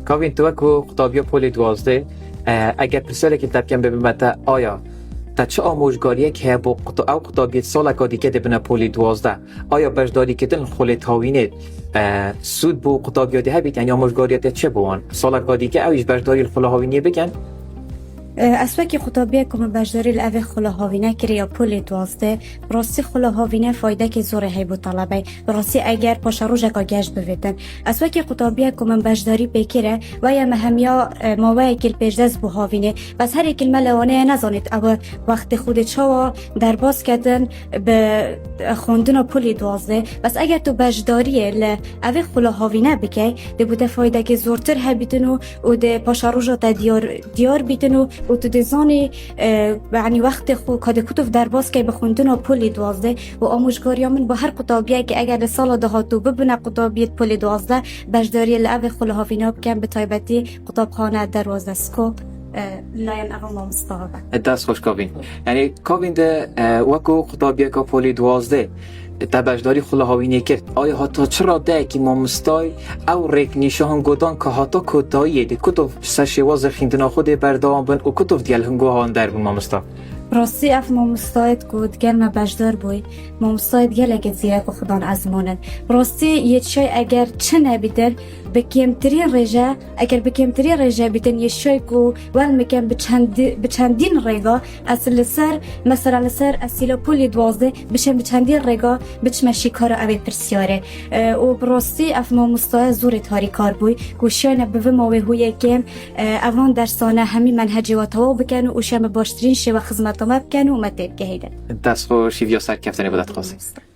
کاوین تو که قوتابیا پول دوازدێ اگر پرسیاری که تبکن ببینم آیا تا چه آموزگاریه که با قوتابیت سال کادی که دبنا پول دوازدێ آیا برداری که دن خلی تاوینید سود بو قوتابیاتی هبید یعنی آموزگاریت چه بوان سال کادی که اویش برداری خلا هاوینی بگن اسوکی قوتابیا کم بجداری لعوه خلا هاوینه کری یا پول دوازدێ راستی خلا هاوینه فایده که زور هی بود طلبه راستی اگر پاش روزه که گشت بویدن اسوکی قوتابیا کم بجداری بکره و یا مهمیا موای کل پیشدست بو هاوینه بس هر کلمه لوانه نزانید او وقت خود چاوا در باز کردن به خوندن پول دوازدێ بس اگر تو بجداری لعوه خلا هاوینه بکی ده بوده فایده که زورتر هبیدن و ده پاش روزه تا دیار بیدن و تو دزانی یعنی وقت خو کاد کتب در باز که بخوندن پول دوازدێ و آموزگاری من با هر قوتابیه که اگر سال دهاتو ببینه قوتابیت پول دوازدێ بجداری لعب خلا هاوینا بکن به تایبتی قوتابخانه دەروازە سکوپ لاین اقام مستقبل دست خوش کاوین یعنی کاوین ده وکو قوتابیا که پول دوازدێ تا بجداری خلا هاوینی کرد آیا حتی چرا ده که ما مستای او ریک نیشان گودان که حتی کتاییه ده کتب سشواز خیندنا خود بردام بند و کتب دیل هنگو هان در بون ما مستا راستی اف ما مستاید کود گرم بجدار بوی ما مستاید گلگت زیرک و خدان ازمونن راستی یه چای اگر چه نبیدر به کمترین رجا اگر به کمترین رجا بیتن یه چای کو ول میکن به چندین رگا اصل سر مثلا لسر اصیلا پول دوازدێ بشن به چندین رگا بچمشی کار اوید پرسیاره و براستی اف ما مستاید زور تاری کار بوی گوشیان به موه هوی کم اوان درسانه همی منهجی و توا بکن و شم باشترین شو خدمت ما بکن و متید که هیدن دست خوش شیویا سر کفتنی بدت خواست